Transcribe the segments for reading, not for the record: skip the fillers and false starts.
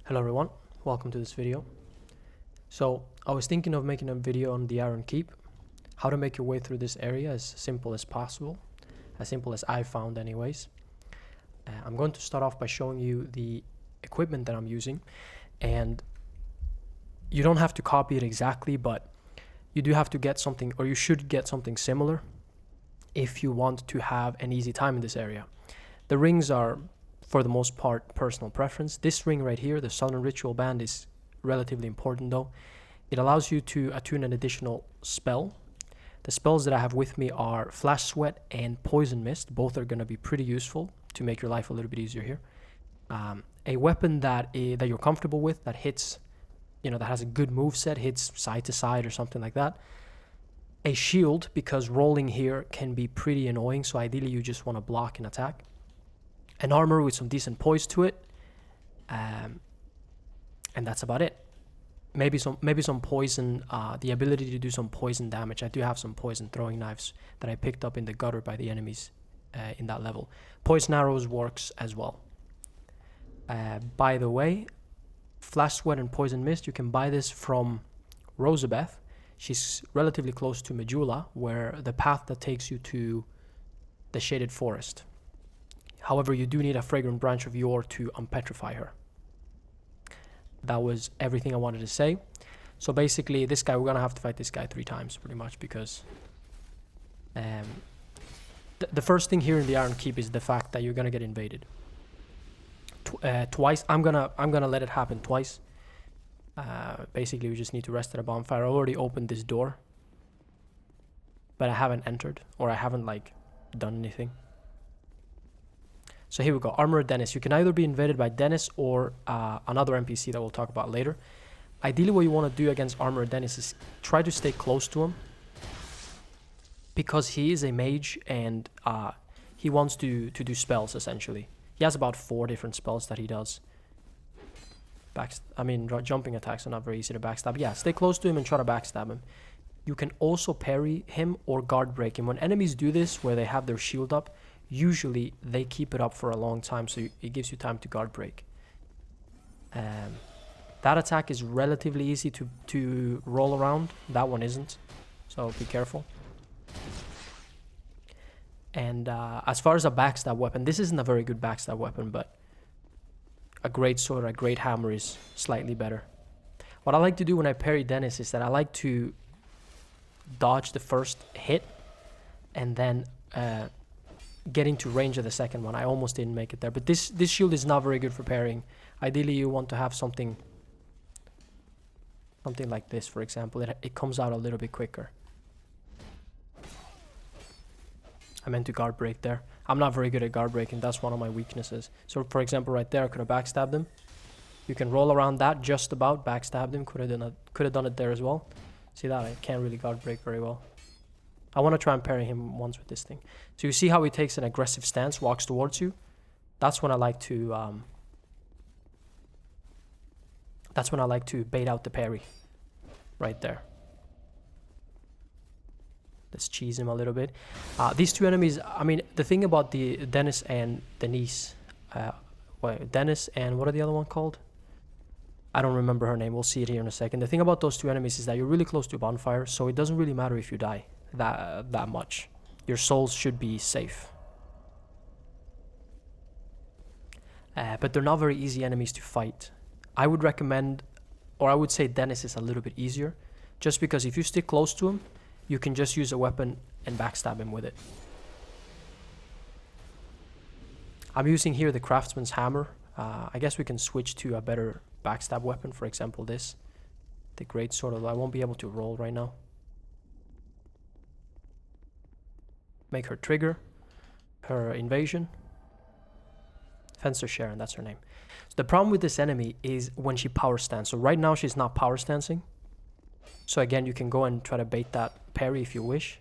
Hello everyone, welcome to this video. So I was thinking of making a video on the Iron Keep, how to make your way through this area as simple as possible, as simple as I found anyways. I'm going to start off by showing you the equipment that I'm using, and you don't have to copy it exactly, but you do have to get something, or you should get something similar if you want to have an easy time in this area. The rings are, for the most part, personal preference. This ring right here, the Southern Ritual Band, is relatively important though. It allows you to attune an additional spell. The spells that I have with me are Flash Sweat and Poison Mist. Both are going to be pretty useful to make your life a little bit easier here. A weapon that you're comfortable with, that hits, that has a good move set, hits side to side or something like that. A shield, because rolling here can be pretty annoying, so ideally you just want to block and attack. An armor with some decent poise to it, and that's about it. Maybe some poison, the ability to do some poison damage. I do have some poison throwing knives that I picked up in the gutter by the enemies in that level. Poison arrows works as well. By the way, Flash Sweat and Poison Mist, you can buy this from Rosabeth. She's relatively close to Majula, where the path that takes you to the Shaded Forest. However, you do need a Fragrant Branch of Yore to unpetrify her. That was everything I wanted to say. So basically, this guy, we're going to have to fight this guy 3 times, pretty much, because the first thing here in the Iron Keep is the fact that you're going to get invaded. Twice. I'm gonna let it happen twice. Basically, we just need to rest at a bonfire. I already opened this door, but I haven't entered, or I haven't, done anything. So here we go, Armorer Dennis. You can either be invaded by Dennis or another NPC that we'll talk about later. Ideally, what you want to do against Armorer Dennis is try to stay close to him, because he is a mage and he wants to do spells, essentially. He has about 4 different spells that he does. Jumping attacks are not very easy to backstab. Yeah, stay close to him and try to backstab him. You can also parry him or guard break him. When enemies do this, where they have their shield up, usually they keep it up for a long time, so it gives you time to guard break. That attack is relatively easy to roll around. That one isn't, so be careful. And as far as a backstab weapon, this isn't a very good backstab weapon, but a great sword, a great hammer is slightly better. What I like to do when I parry Dennis is that I like to dodge the first hit and then get into range of the second one. I almost didn't make it there, but this shield is not very good for parrying. Ideally, you want to have something like this, for example. It comes out a little bit quicker. I meant to guard break there. I'm not very good at guard breaking. That's one of my weaknesses. So, for example, right there, I could have backstabbed him. You can roll around that, just about backstabbed him. Could have done it there as well. See that? I can't really guard break very well. I want to try and parry him once with this thing. So you see how he takes an aggressive stance, walks towards you. That's when I like to bait out the parry. Right there. Let's cheese him a little bit. These 2 enemies, the thing about the Dennis and Denise, Dennis and what are the other one called? I don't remember her name. We'll see it here in a second. The thing about those 2 enemies is that you're really close to a bonfire, so it doesn't really matter if you die that much. Your souls should be safe. But they're not very easy enemies to fight. I would recommend, or I would say Dennis is a little bit easier, just because if you stick close to him, you can just use a weapon and backstab him with it. I'm using here the Craftsman's Hammer. I guess we can switch to a better backstab weapon, for example this. The Great Sword, I won't be able to roll right now. Make her trigger her invasion. Fencer Sharon, that's her name. So the problem with this enemy is when she power stance. So right now she's not power stancing. So again, you can go and try to bait that parry if you wish.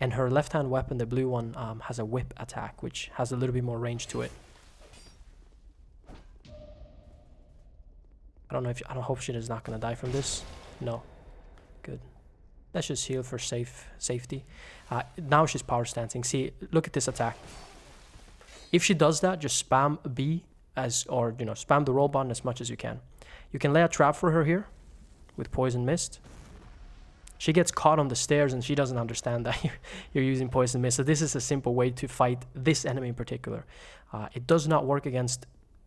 And her left-hand weapon, the blue one, has a whip attack, which has a little bit more range to it. I hope she is not going to die from this. No. Good. Let's just heal for safety. Now she's power stancing. See, look at this attack. If she does that, just spam B or you know, spam the roll button as much as you can. You can lay a trap for her here with poison mist. She gets caught on the stairs and she doesn't understand that you're using poison mist. So this is a simple way to fight this enemy in particular. It does not work against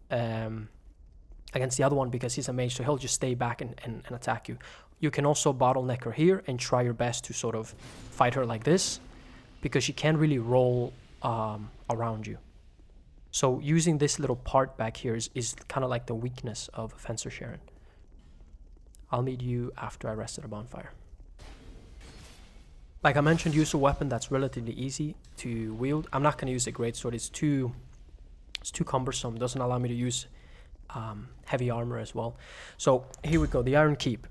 the other one because he's a mage, so he'll just stay back and attack you. You can also bottleneck her here and try your best to sort of fight her like this, because she can't really roll around you. So using this little part back here is kind of like the weakness of Fencer Sharon. I'll meet you after I rest at a bonfire. Like I mentioned, use a weapon that's relatively easy to wield. I'm not going to use a greatsword. It's too cumbersome. It doesn't allow me to use heavy armor as well. So here we go, the Iron Keep.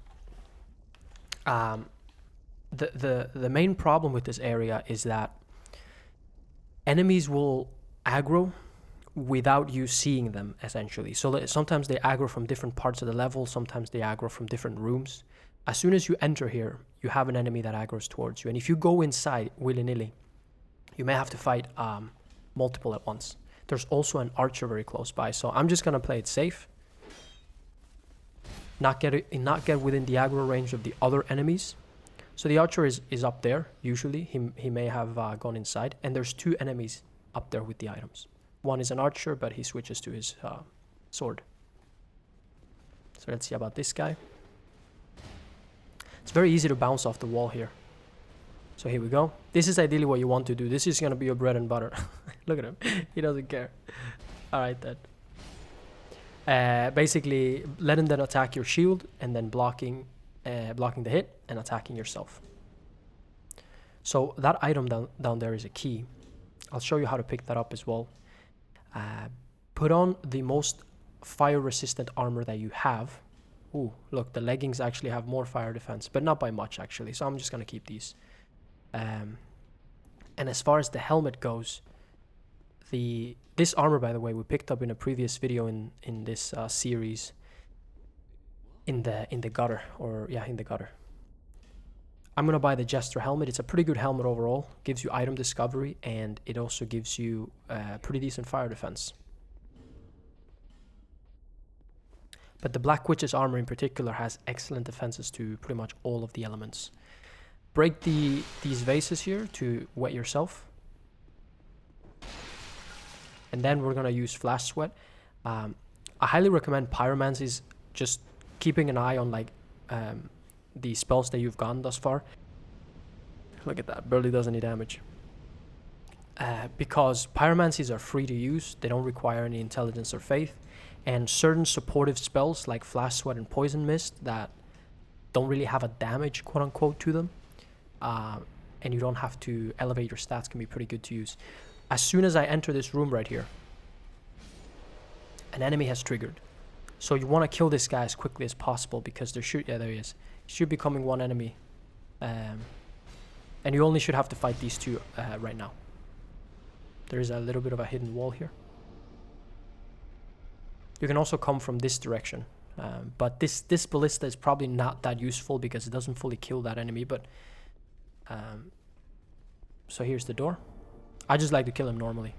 The main problem with this area is that enemies will aggro without you seeing them, essentially. So sometimes they aggro from different parts of the level, sometimes they aggro from different rooms. As soon as you enter here, you have an enemy that aggroes towards you, and if you go inside willy-nilly, you may have to fight multiple at once. There's also an archer very close by, so I'm just gonna play it safe. Not get within the aggro range of the other enemies. So the archer is up there, usually. He may have gone inside, and there's two enemies up there with the items. One is an archer, but he switches to his sword. So let's see about this guy. It's very easy to bounce off the wall here. So here we go. This is ideally what you want to do. This is gonna be your bread and butter. Look at him, he doesn't care. All right then. Basically letting them attack your shield and then blocking the hit and attacking yourself. So that item down there is a key. I'll show you how to pick that up as well. Put on the most fire resistant armor that you have. Ooh, look, the leggings actually have more fire defense, but not by much actually, so I'm just gonna keep these. And as far as the helmet goes, this armor, by the way, we picked up in a previous video in this series in the gutter, or yeah, in the gutter. I'm gonna buy the Jester helmet. It's a pretty good helmet overall. Gives you item discovery, and it also gives you pretty decent fire defense. But the Black Witch's armor in particular has excellent defenses to pretty much all of the elements. Break these vases here to wet yourself. And then we're gonna use Flash Sweat. I highly recommend Pyromancy's, just keeping an eye on like the spells that you've gotten thus far. Look at that, barely does any damage. Because Pyromancies are free to use, they don't require any intelligence or faith, and certain supportive spells like Flash Sweat and Poison Mist that don't really have a damage, quote unquote, to them, and you don't have to elevate your stats, can be pretty good to use. As soon as I enter this room right here, an enemy has triggered. So you want to kill this guy as quickly as possible, because there he is. Should be coming one enemy. And you only should have to fight these two right now. There is a little bit of a hidden wall here. You can also come from this direction. But this ballista is probably not that useful because it doesn't fully kill that enemy. But so here's the door. I just like to kill him normally.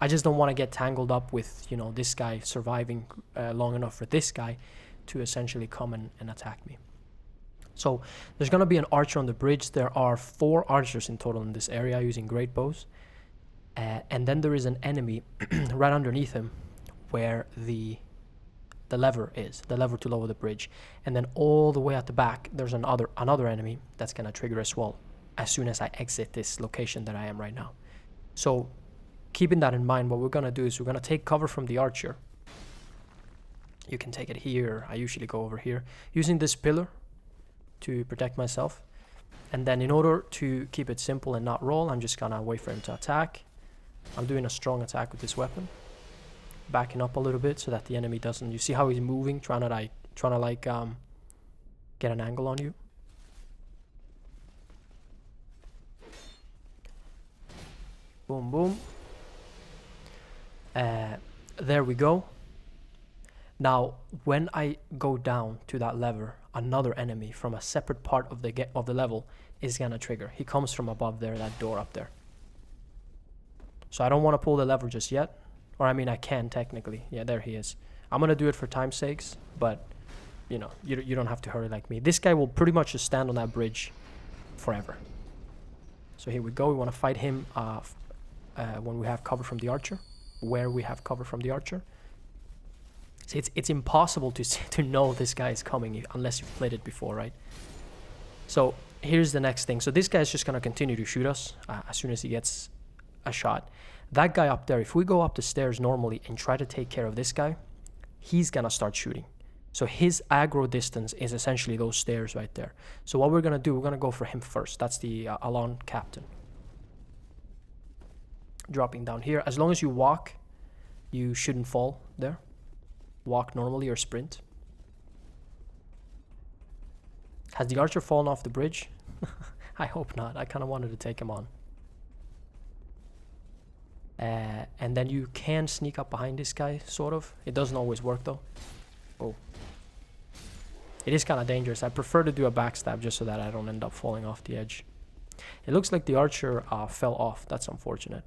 I just don't want to get tangled up with, you know, this guy surviving long enough for this guy to essentially come and attack me. So there's going to be an archer on the bridge. There are 4 archers in total in this area using great bows. And then there is an enemy right underneath him where the lever is, the lever to lower the bridge. And then all the way at the back, there's another enemy that's going to trigger as well as soon as I exit this location that I am right now. So keeping that in mind, what we're going to do is we're going to take cover from the archer. You can take it here. I usually go over here using this pillar to protect myself. And then in order to keep it simple and not roll, I'm just going to wait for him to attack. I'm doing a strong attack with this weapon, backing up a little bit so that the enemy doesn't, you see how he's moving, trying to get an angle on you. Boom, boom. There we go. Now, when I go down to that lever, another enemy from a separate part of the level is gonna trigger. He comes from above there, that door up there. So I don't want to pull the lever just yet. Or I mean, I can technically. Yeah, there he is. I'm gonna do it for time's sakes, but you know, you don't have to hurry like me. This guy will pretty much just stand on that bridge forever. So here we go. We want to fight him when we have cover from the archer. Where we have cover from the archer. So it's impossible to know this guy is coming unless you've played it before, right? So here's the next thing. So this guy is just gonna continue to shoot us as soon as he gets a shot. That guy up there, if we go up the stairs normally and try to take care of this guy, he's gonna start shooting. So his aggro distance is essentially those stairs right there. So what we're gonna do, we're gonna go for him first. That's the Alon captain. Dropping down here. As long as you walk, you shouldn't fall there. Walk normally or sprint. Has the archer fallen off the bridge? I hope not. I kind of wanted to take him on. And then you can sneak up behind this guy, sort of. It doesn't always work though. Oh. It is kind of dangerous. I prefer to do a backstab just so that I don't end up falling off the edge. It looks like the archer fell off. That's unfortunate.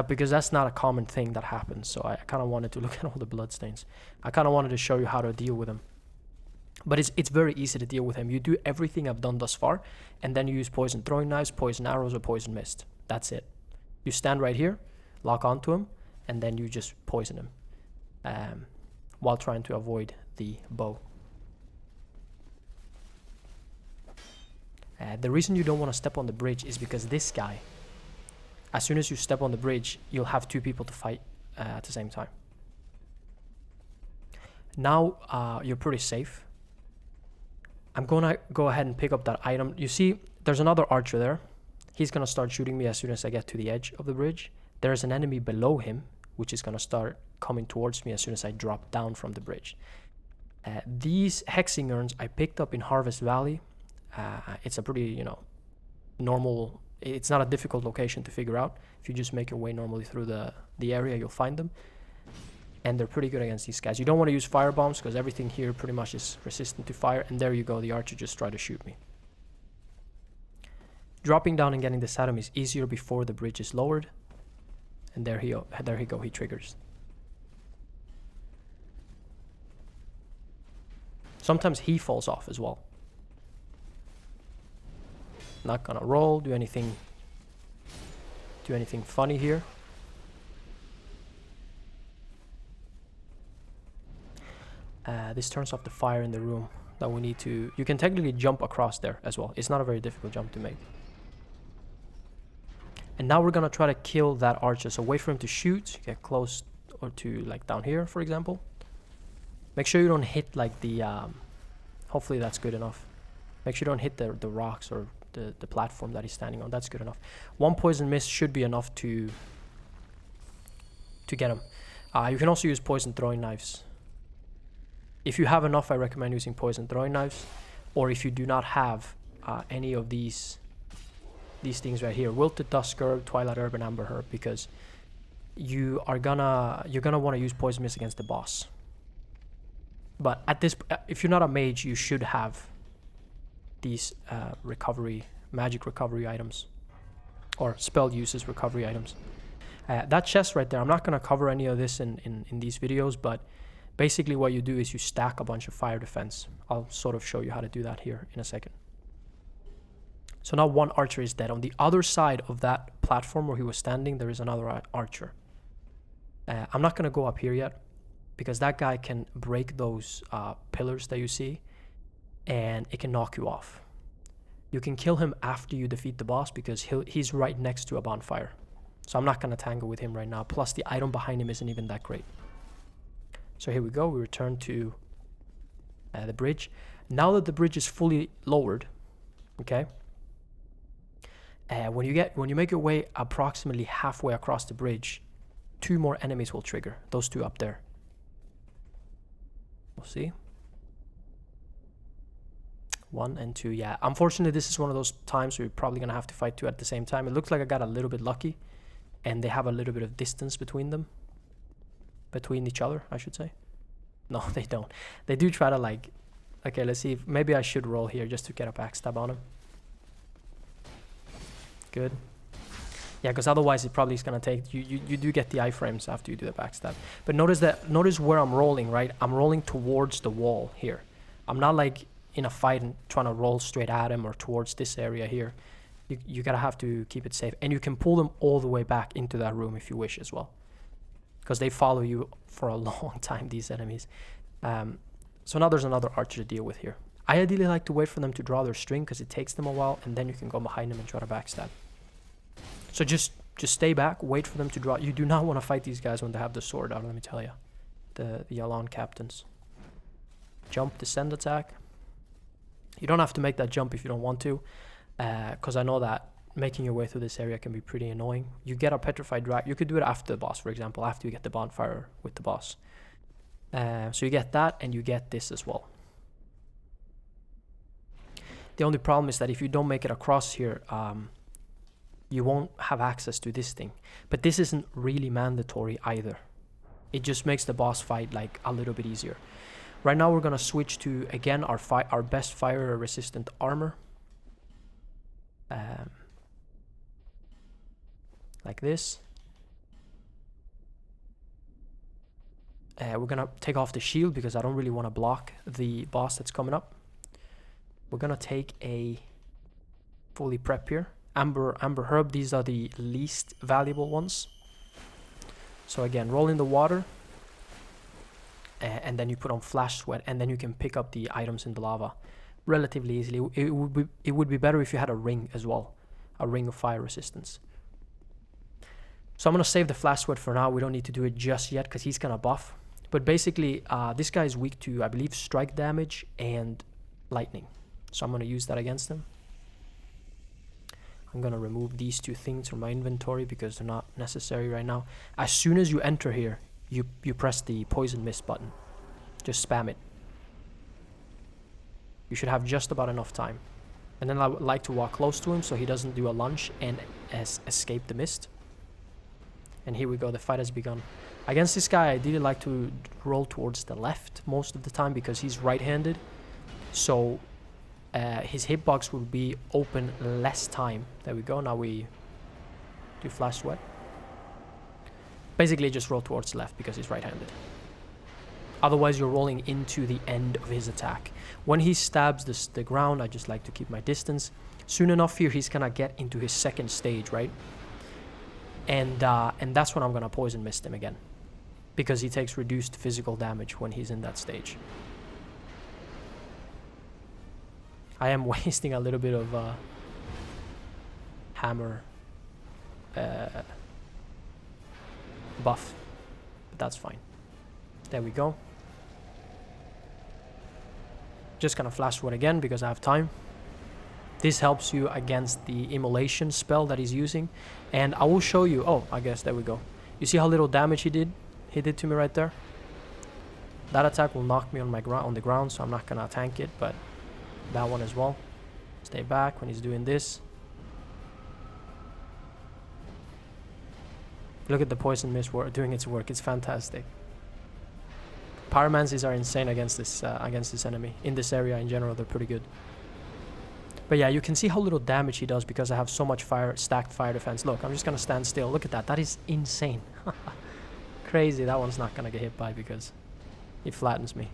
Because that's not a common thing that happens. So I kind of wanted to look at all the bloodstains. I kind of wanted to show you how to deal with him. But it's very easy to deal with him. You do everything I've done thus far, and then you use poison throwing knives, poison arrows, or poison mist. That's it. You stand right here, lock onto him, and then you just poison him while trying to avoid the bow. The reason you don't want to step on the bridge is because this guy, as soon as you step on the bridge, you'll have two people to fight at the same time. Now you're pretty safe. I'm gonna go ahead and pick up that item. You see, there's another archer there. He's gonna start shooting me as soon as I get to the edge of the bridge. There's an enemy below him, which is gonna start coming towards me as soon as I drop down from the bridge. These hexing urns I picked up in Harvest Valley. It's a pretty, normal. It's not a difficult location to figure out. If you just make your way normally through the area, you'll find them. And they're pretty good against these guys. You don't want to use fire bombs because everything here pretty much is resistant to fire. And there you go, the archer just tried to shoot me. Dropping down and getting this item is easier before the bridge is lowered. And there he go, he triggers. Sometimes he falls off as well. Not gonna roll, do anything funny here. This turns off the fire in the room that we need to. You can technically jump across there as well. It's not a very difficult jump to make. And now we're gonna try to kill that archer. So wait for him to shoot, get close, or to like down here, for example. Make sure you don't hit like the. Hopefully that's good enough. Make sure you don't hit the rocks or the platform that he's standing on. That's good enough. One poison mist should be enough to get him. You can also use poison throwing knives. If you have enough, I recommend using poison throwing knives. Or if you do not have any of these things right here, wilted dusk herb, twilight herb, and amber herb, because you're gonna want to use poison mist against the boss. But at this, if you're not a mage, you should have these magic recovery items, or spell uses recovery items. That chest right there, I'm not going to cover any of this in these videos, but basically what you do is you stack a bunch of fire defense. I'll sort of show you how to do that here in a second. So now one archer is dead. On the other side of that platform where he was standing, there is another archer. I'm not going to go up here yet, because that guy can break those pillars that you see, and it can knock you off. You can kill him after you defeat the boss, because he's right next to a bonfire. So I'm not going to tangle with him right now. Plus the item behind him isn't even that great. So here we go. We return to the bridge. Now that the bridge is fully lowered, okay, when you make your way approximately halfway across the bridge, 2 more enemies will trigger. Those 2 up there. We'll see. 1 and 2. Yeah, unfortunately this is one of those times where you're probably gonna have to fight 2 at the same time. It looks like I got a little bit lucky, and they have a little bit of distance between them, between each other, I should say. No, they don't. They do try to like. Okay, let's see. Maybe I should roll here just to get a backstab on him. Good. Yeah, because otherwise it probably is gonna take you do get the iframes after you do the backstab. But notice where I'm rolling, right? I'm rolling towards the wall here. I'm not like in a fight and trying to roll straight at him or towards this area here. You gotta have to keep it safe, and you can pull them all the way back into that room if you wish as well, because they follow you for a long time, these enemies. So now there's another archer to deal with here. I ideally like to wait for them to draw their string because it takes them a while, and then you can go behind them and try to backstab. So just stay back, wait for them to draw. You do not want to fight these guys when they have the sword out, let me tell you. The Yalan captains. Jump, descend attack. You don't have to make that jump if you don't want to, because I know that making your way through this area can be pretty annoying. You get a petrified drag. You could do it after the boss, for example, after you get the bonfire with the boss. So you get that, and you get this as well. The only problem is that if you don't make it across here, you won't have access to this thing. But this isn't really mandatory either. It just makes the boss fight like a little bit easier. Right now we're gonna switch to, again, our best fire resistant armor. Like this. We're gonna take off the shield because I don't really want to block the boss that's coming up. We're gonna take a fully prep here. Amber herb, these are the least valuable ones. So again, roll in the water, and then you put on flash sweat, and then you can pick up the items in the lava relatively easily. It would be better if you had a ring as well, a ring of fire resistance. So I'm gonna save the flash sweat for now. We don't need to do it just yet because he's gonna buff. But basically, this guy is weak to, I believe, strike damage and lightning. So I'm gonna use that against him. I'm gonna remove these two things from my inventory because they're not necessary right now. As soon as you enter here, you press the poison mist button. Just spam it. You should have just about enough time. And then I would like to walk close to him so he doesn't do a lunge and escape the mist. And here we go, the fight has begun. Against this guy, I did like to roll towards the left most of the time because he's right-handed. So his hitbox will be open less time. There we go, now we do flash sweat. Basically just roll towards the left because he's right-handed. Otherwise you're rolling into the end of his attack. When he stabs the ground, I just like to keep my distance. Soon enough here, he's gonna get into his second stage, right? And that's when I'm gonna poison mist him again, because he takes reduced physical damage when he's in that stage. I am wasting a little bit of hammer buff, but that's fine. There we go. Just gonna flash sweat again because I have time. This helps you against the immolation spell that he's using, and I will show you. Oh, I guess there we go. You see how little damage he did to me right there? That attack will knock me on the ground, so I'm not gonna tank it, but that one as well. Stay back when he's doing this. Look at the poison mist doing its work. It's fantastic. Pyromancies are insane against this enemy. In this area in general, they're pretty good. But yeah, you can see how little damage he does because I have so much stacked fire defense. Look, I'm just gonna stand still. Look at that. That is insane. Crazy. That one's not gonna get hit by because it flattens me.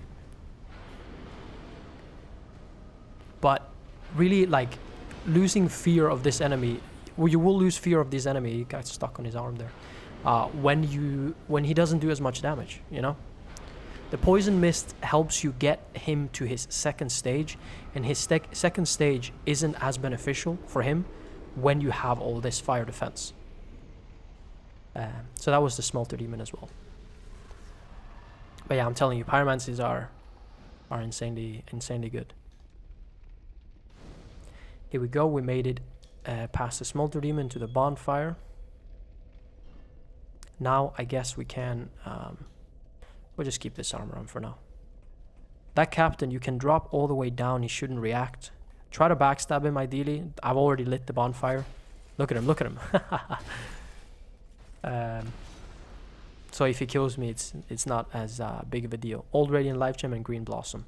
But really, like, losing fear of this enemy, well, you will lose fear of this enemy. He got stuck on his arm there. When he doesn't do as much damage, you know. The poison mist helps you get him to his second stage, and his second stage isn't as beneficial for him when you have all this fire defense. So that was the Smelter Demon as well. But yeah, I'm telling you, pyromancies are insanely good. Here we go. We made it past the Smelter Demon to the bonfire. Now I guess we can. We'll just keep this armor on for now. That captain, you can drop all the way down. He shouldn't react. Try to backstab him ideally. I've already lit the bonfire. Look at him, look at him. So if he kills me, it's not as big of a deal. Old Radiant Life Gem and Green Blossom.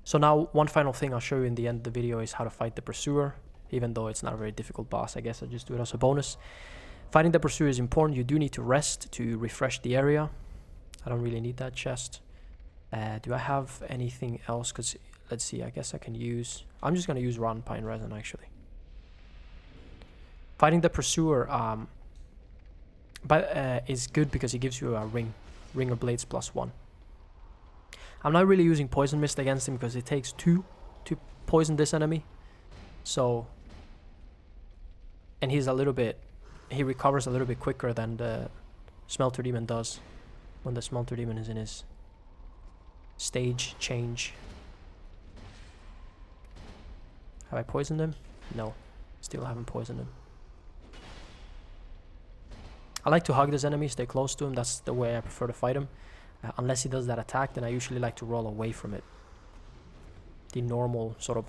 So now one final thing I'll show you in the end of the video is how to fight the Pursuer. even though it's not a very difficult boss. I guess I just do it as a bonus. Fighting the Pursuer is important. You do need to rest to refresh the area. I don't really need that chest. Do I have anything else? Because let's see, I guess I can use... I'm just going to use rotten pine resin, actually. Fighting the Pursuer is good because it gives you a ring of blades +1. I'm not really using poison mist against him because it takes 2 to poison this enemy. So, and he's a little bit, he recovers a little bit quicker than the Smelter Demon does when the Smelter Demon is in his stage change. Have I poisoned him? No, still haven't poisoned him. I like to hug this enemy, stay close to him. That's the way I prefer to fight him. Unless he does that attack, then I usually like to roll away from it. The normal sort of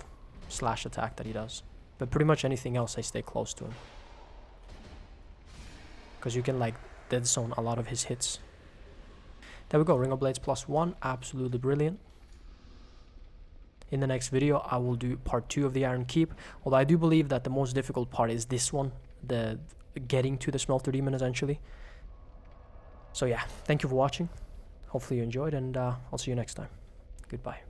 slash attack that he does. But pretty much anything else, I stay close to him. Because you can like dead zone a lot of his hits. There we go, Ring of Blades +1, absolutely brilliant. In the next video, I will do part 2 of the Iron Keep. Although I do believe that the most difficult part is this one, the getting to the Smelter Demon essentially. So yeah, thank you for watching. Hopefully you enjoyed, and I'll see you next time. Goodbye.